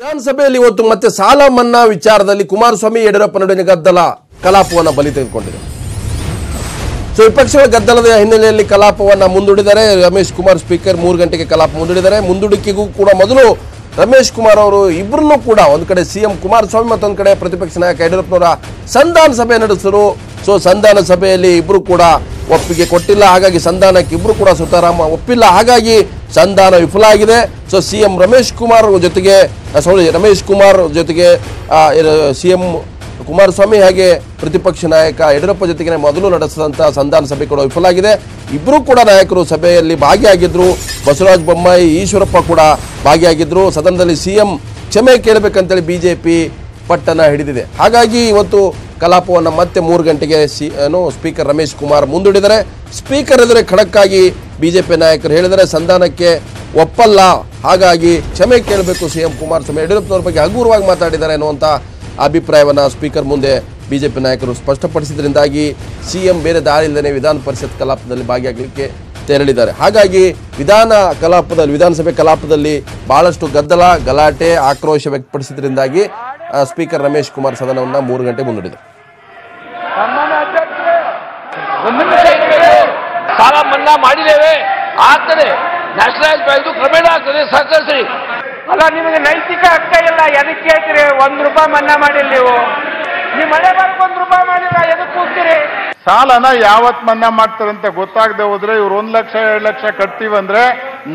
ವಿಧಾನಸಭೆಯಲ್ಲಿ ಇವತ್ತು ಮತ್ತೆ ಸಾಲ ಮನ್ನಾ ವಿಚಾರದಲ್ಲಿ ಕುಮಾರಸ್ವಾಮಿ ಯಡಿಯೂರಪ್ಪ ನಡುವಿನ ಗದ್ದಲ ಕಲಾಪವನ್ನು ಬಲಿ ತೆಗೆದುಕೊಂಡಿದೆ. ಸೊ ವಿಪಕ್ಷಗಳ ಗದ್ದಲದ ಹಿನ್ನೆಲೆಯಲ್ಲಿ ಕಲಾಪವನ್ನು ಮುಂದೂಡಿದರೆ ರಮೇಶ್ ಕುಮಾರ್ ಸ್ಪೀಕರ್ 3 ಗಂಟೆಗೆ ಕಲಾಪ ಮುಂದೂಡಿದರೆ. ಮುಂದೂಡಿಕೆಗೂ ಕೂಡ ಮೊದಲು ರಮೇಶ್ ಕುಮಾರ್ ಅವರು ಇಬ್ಬರನ್ನೂ ಕೂಡ ಒಂದು ಕಡೆ ಸಿಎಂ ಕುಮಾರಸ್ವಾಮಿ ಮತ್ತೊಂದು ಕಡೆ ಪ್ರತಿಪಕ್ಷ ನಾಯಕ ಯಡಿಯೂರಪ್ಪನವರ ಸಂಧಾನ ಸಭೆ ನಡೆಸಿದರು. ಸೊ ಸಂಧಾನ ಸಭೆಯಲ್ಲಿ ಇಬ್ಬರು ಕೂಡ ಒಪ್ಪಿಗೆ ಕೊಟ್ಟಿಲ್ಲ, ಹಾಗಾಗಿ ಸಂಧಾನಕ್ಕೆ ಇಬ್ಬರು ಕೂಡ ಸುತಾರಾಮ ಒಪ್ಪಿಲ್ಲ, ಹಾಗಾಗಿ ಸಂಧಾನ ವಿಫಲ ಆಗಿದೆ. ಸೊ ಸಿಎಂ ರಮೇಶ್ ಕುಮಾರ್ ಜೊತೆಗೆ ಸಿಎಂ ಕುಮಾರಸ್ವಾಮಿ ಹಾಗೆ ಪ್ರತಿಪಕ್ಷ ನಾಯಕ ಯಡಿಯೂರಪ್ಪ ಜೊತೆಗೆ ಮೊದಲು ನಡೆಸಿದಂಥ ಸಂಧಾನ ಸಭೆ ಕೂಡ ವಿಫಲ ಆಗಿದೆ. ಇಬ್ಬರೂ ಕೂಡ ನಾಯಕರು ಸಭೆಯಲ್ಲಿ ಭಾಗಿಯಾಗಿದ್ದರು. ಬಸವರಾಜ ಬೊಮ್ಮಾಯಿ, ಈಶ್ವರಪ್ಪ ಕೂಡ ಭಾಗಿಯಾಗಿದ್ದರು. ಸದನದಲ್ಲಿ ಸಿಎಂ ಕ್ಷಮೆ ಕೇಳಬೇಕಂತೇಳಿ ಬಿಜೆಪಿ ಪಟ್ಟನ ಹಿಡಿದಿದೆ. ಹಾಗಾಗಿ ಇವತ್ತು ಕಲಾಪವನ್ನು ಮತ್ತೆ 3 ಗಂಟೆಗೆ ಸ್ಪೀಕರ್ ರಮೇಶ್ ಕುಮಾರ್ ಮುಂದೂಡಿದರೆ. ಸ್ಪೀಕರ್ ಎದುರೇ ಖಡಕ್ಕಾಗಿ ಬಿಜೆಪಿ ನಾಯಕರು ಹೇಳಿದರೆ ಸಂಧಾನಕ್ಕೆ ಒಪ್ಪಲ್ಲ, ಹಾಗಾಗಿ ಕ್ಷಮೆ ಕೇಳಬೇಕು ಸಿಎಂ ಕುಮಾರಸ್ವಾಮಿ, ಯಡಿಯೂರಪ್ಪನವ್ರ ಬಗ್ಗೆ ಹಗುರವಾಗಿ ಮಾತಾಡಿದ್ದಾರೆ ಅನ್ನುವಂಥ ಅಭಿಪ್ರಾಯವನ್ನು ಸ್ಪೀಕರ್ ಮುಂದೆ ಬಿಜೆಪಿ ನಾಯಕರು ಸ್ಪಷ್ಟಪಡಿಸಿದ್ರಿಂದಾಗಿ ಸಿಎಂ ಬೇರೆ ದಾರಿ ಇಲ್ಲದೆ ವಿಧಾನ ಪರಿಷತ್ ಕಲಾಪದಲ್ಲಿ ಭಾಗಿಯಾಗಲಿಕ್ಕೆ ತೆರಳಿದ್ದಾರೆ. ಹಾಗಾಗಿ ವಿಧಾನಸಭೆ ಕಲಾಪದಲ್ಲಿ ಬಹಳಷ್ಟು ಗದ್ದಲ, ಗಲಾಟೆ, ಆಕ್ರೋಶ ವ್ಯಕ್ತಪಡಿಸಿದ್ರಿಂದಾಗಿ ಸ್ಪೀಕರ್ ರಮೇಶ್ ಕುಮಾರ್ ಸದನವನ್ನು 3 ಗಂಟೆ ಮುಂದೂಡಿದರು. ಸಾಲ ಮನ್ನಾ ಮಾಡಿದ್ದೇವೆ, ಆಗ್ತದೆ, ನ್ಯಾಷನಲೈಸ್ ಬ್ಯಾಂಕ್ ಕ್ರಮೇಣ ಆಗ್ತದೆ, ಸಹಕರಿಸಿ. ಅಲ್ಲ, ನಿಮಗೆ ನೈತಿಕ ಹಕ್ಕ ಇಲ್ಲ, ಎದಕ್ಕೆ ಕೇಳ್ತೀರಿ? ₹1 ಮನ್ನಾ ಮಾಡಿಲ್ಲ ನೀವು ಮಳೆ ಬರಕ್ಕೆ ₹1 ಮಾಡಿಲ್ಲ, ಎದಕ್ಕೆ ಕೂಗ್ತೀರಿ? ಸಾಲನ ಯಾವತ್ ಮನ್ನಾ ಮಾಡ್ತಾರಂತ ಗೊತ್ತಾಗದೆ ಹೋದ್ರೆ ಇವ್ರು 1 ಲಕ್ಷ 2 ಲಕ್ಷ ಕಟ್ತೀವಂದ್ರೆ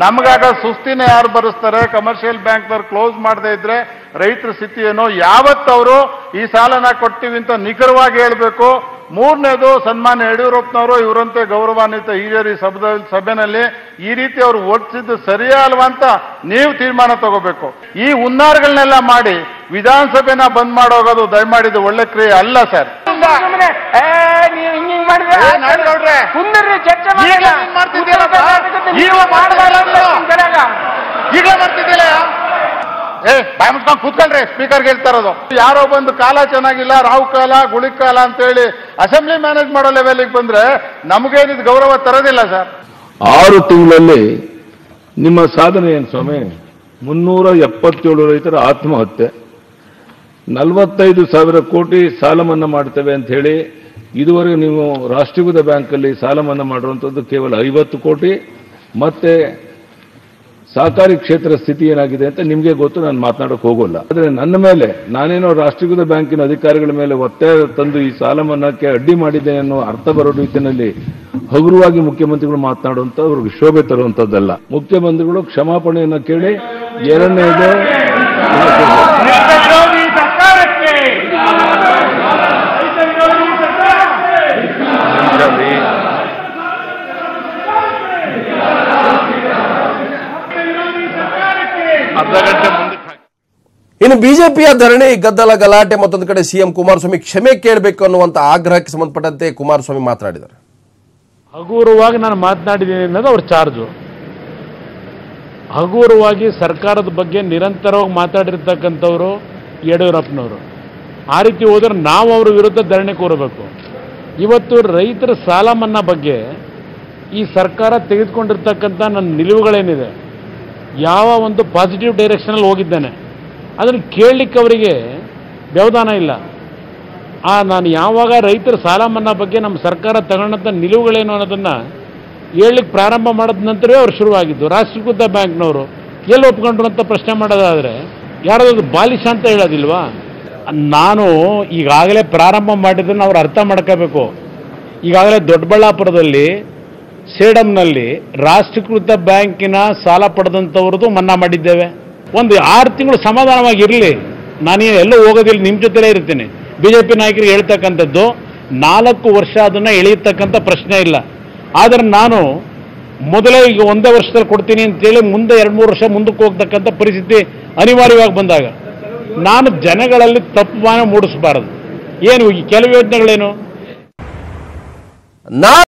ನಮ್ಗಾಗ ಸುಸ್ತಿನ ಯಾರು ಬರೆಸ್ತಾರೆ? ಕಮರ್ಷಿಯಲ್ ಬ್ಯಾಂಕ್ನವ್ರು ಕ್ಲೋಸ್ ಮಾಡದೇ ಇದ್ರೆ ರೈತರ ಸ್ಥಿತಿ ಏನೋ? ಯಾವತ್ತವರು ಈ ಸಾಲನ ಕೊಡ್ತೀವಿ ಅಂತ ನಿಖರವಾಗಿ ಹೇಳ್ಬೇಕು. 3ನೇದು, ಸನ್ಮಾನ್ಯ ಯಡಿಯೂರಪ್ಪನವರು ಇವರಂತೆ ಗೌರವಾನ್ವಿತ ಹಿರಿಯರು ಈ ಸಭೆನಲ್ಲಿ ಈ ರೀತಿ ಅವರು ಓಡಿಸಿದ್ದು ಸರಿಯಾ ಅಲ್ವಾ ಅಂತ ನೀವು ತೀರ್ಮಾನ ತಗೋಬೇಕು. ಈ ಹುನ್ನಾರಗಳನ್ನೆಲ್ಲ ಮಾಡಿ ವಿಧಾನಸಭೆನ ಬಂದ್ ಮಾಡೋಗೋದು ದಯಮಾಡಿದ್ದು ಒಳ್ಳೆ ಕ್ರಿಯೆ ಅಲ್ಲ ಸರ್. ಕೂತ್ಕೊಳ್ರಿ, ಸ್ಪೀಕರ್ಗೆ ಹೇಳ್ತಾ ಇರೋದು. ಯಾರೋ ಬಂದು ಕಾಲ ಚೆನ್ನಾಗಿಲ್ಲ, ರಾಹು ಕಾಲ, ಗುಳಿ ಕಾಲ ಅಂತ ಹೇಳಿ ಅಸೆಂಬ್ಲಿ ಮ್ಯಾನೇಜ್ ಮಾಡೋ ಲೆವೆಲ್ಗೆ ಬಂದ್ರೆ ನಮಗೇನಿದ್ ಗೌರವ ತರೋದಿಲ್ಲ ಸರ್. 6 ತಿಂಗಳಲ್ಲಿ ನಿಮ್ಮ ಸಾಧನೆ ಏನು ಸ್ವಾಮಿ? 377 ರೈತರ ಆತ್ಮಹತ್ಯೆ, 45,000 ಕೋಟಿ ಸಾಲ ಮನ್ನಾ ಮಾಡ್ತೇವೆ ಅಂತ ಹೇಳಿ ಇದುವರೆಗೆ ನೀವು ರಾಷ್ಟ್ರೀಕೃತ ಬ್ಯಾಂಕಲ್ಲಿ ಸಾಲ ಮನ್ನಾ ಮಾಡಿರುವಂಥದ್ದು ಕೇವಲ 50 ಕೋಟಿ. ಮತ್ತೆ ಸಹಕಾರಿ ಕ್ಷೇತ್ರ ಸ್ಥಿತಿ ಏನಾಗಿದೆ ಅಂತ ನಿಮಗೆ ಗೊತ್ತು, ನಾನು ಮಾತನಾಡೋಕೆ ಹೋಗೋಲ್ಲ. ಆದರೆ ನನ್ನ ಮೇಲೆ ನಾನೇನೋ ರಾಷ್ಟ್ರೀಕೃತ ಬ್ಯಾಂಕಿನ ಅಧಿಕಾರಿಗಳ ಮೇಲೆ ಒತ್ತಾಯ ತಂದು ಈ ಸಾಲ ಮನ್ನಾಕ್ಕೆ ಅಡ್ಡಿ ಮಾಡಿದ್ದೇನೆ ಅನ್ನೋ ಅರ್ಥ ಬರೋ ರೀತಿಯಲ್ಲಿ ಹಗುರವಾಗಿ ಮುಖ್ಯಮಂತ್ರಿಗಳು ಮಾತನಾಡುವಂಥ ಅವ್ರಿಗೆ ಶೋಭೆ ತರುವಂಥದ್ದಲ್ಲ. ಮುಖ್ಯಮಂತ್ರಿಗಳು ಕ್ಷಮಾಪಣೆಯನ್ನು ಕೇಳಿ, ಎರಡನೇದು ಇನ್ನು ಬಿಜೆಪಿಯ ಧರಣಿ, ಗದ್ದಲ, ಗಲಾಟೆ, ಮತ್ತೊಂದು ಕಡೆ ಸಿಎಂ ಕುಮಾರಸ್ವಾಮಿ ಕ್ಷಮೆ ಕೇಳಬೇಕು ಅನ್ನುವಂಥ ಆಗ್ರಹಕ್ಕೆ ಸಂಬಂಧಪಟ್ಟಂತೆ ಕುಮಾರಸ್ವಾಮಿ ಮಾತನಾಡಿದ್ದಾರೆ. ಹಗುರವಾಗಿ ನಾನು ಮಾತನಾಡಿದ್ದೀನಿ ಅನ್ನೋದು ಅವ್ರ ಚಾರ್ಜು. ಹಗುರವಾಗಿ ಸರ್ಕಾರದ ಬಗ್ಗೆ ನಿರಂತರವಾಗಿ ಮಾತಾಡಿರ್ತಕ್ಕಂಥವ್ರು ಯಡಿಯೂರಪ್ಪನವರು. ಆ ರೀತಿ ಹೋದ್ರೆ ನಾವು ಅವ್ರ ವಿರುದ್ಧ ಧರಣಿ ಕೂರಬೇಕು. ಇವತ್ತು ರೈತರ ಸಾಲ ಮನ್ನಾ ಬಗ್ಗೆ ಈ ಸರ್ಕಾರ ತೆಗೆದುಕೊಂಡಿರ್ತಕ್ಕಂಥ ನನ್ನ ನಿಲುವುಗಳೇನಿದೆ, ಯಾವ ಒಂದು ಪಾಸಿಟಿವ್ ಡೈರೆಕ್ಷನಲ್ಲಿ ಹೋಗಿದ್ದೇನೆ ಅದನ್ನು ಕೇಳಲಿಕ್ಕೆ ಅವರಿಗೆ ವ್ಯವಧಾನ ಇಲ್ಲ. ನಾನು ಯಾವಾಗ ರೈತರ ಸಾಲ ಮನ್ನಾ ಬಗ್ಗೆ ನಮ್ಮ ಸರ್ಕಾರ ತಗೊಂಡಂಥ ನಿಲುವುಗಳೇನು ಅನ್ನೋದನ್ನು ಹೇಳಲಿಕ್ಕೆ ಪ್ರಾರಂಭ ಮಾಡಿದ ನಂತರವೇ ಅವ್ರು ಶುರುವಾಗಿದ್ದು. ರಾಷ್ಟ್ರೀಕೃತ ಬ್ಯಾಂಕ್ನವರು ಎಲ್ಲಿ ಒಪ್ಕೊಂಡ್ರು ಅಂತ ಪ್ರಶ್ನೆ ಮಾಡೋದಾದರೆ ಯಾರಾದ್ರೂ ಬಾಲಿಶ ಅಂತ ಹೇಳೋದಿಲ್ವಾ? ನಾನು ಈಗಾಗಲೇ ಪ್ರಾರಂಭ ಮಾಡಿದ್ದನ್ನು ಅವ್ರು ಅರ್ಥ ಮಾಡ್ಕೋಬೇಕು. ಈಗಾಗಲೇ ದೊಡ್ಡಬಳ್ಳಾಪುರದಲ್ಲಿ ಸೇಡಂನಲ್ಲಿ ರಾಷ್ಟ್ರೀಕೃತ ಬ್ಯಾಂಕಿನ ಸಾಲ ಪಡೆದಂಥವ್ರದ್ದು ಮನ್ನಾ ಮಾಡಿದ್ದೇವೆ. ಒಂದು 6 ತಿಂಗಳು ಸಮಾಧಾನವಾಗಿರಲಿ, ನಾನೇ ಎಲ್ಲೂ ಹೋಗೋದಿಲ್ಲ, ನಿಮ್ಮ ಜೊತೆಲೇ ಇರ್ತೀನಿ. ಬಿಜೆಪಿ ನಾಯಕರಿಗೆ ಹೇಳ್ತಕ್ಕಂಥದ್ದು 4 ವರ್ಷ ಅದನ್ನು ಎಳೆಯತಕ್ಕಂಥ ಪ್ರಶ್ನೆ ಇಲ್ಲ. ಆದರೆ ನಾನು ಮೊದಲೇ ಈಗ 1 ವರ್ಷದಲ್ಲಿ ಕೊಡ್ತೀನಿ ಅಂತೇಳಿ ಮುಂದೆ 2-3 ವರ್ಷ ಮುಂದಕ್ಕೆ ಹೋಗ್ತಕ್ಕಂಥ ಪರಿಸ್ಥಿತಿ ಅನಿವಾರ್ಯವಾಗಿ ಬಂದಾಗ ನಾನು ಜನಗಳಲ್ಲಿ ತಪ್ಪು ಭಾವನೆ ಮೂಡಿಸಬಾರದು. ಏನು ಈ ಕೆಲವು ಯೋಜನೆಗಳೇನು?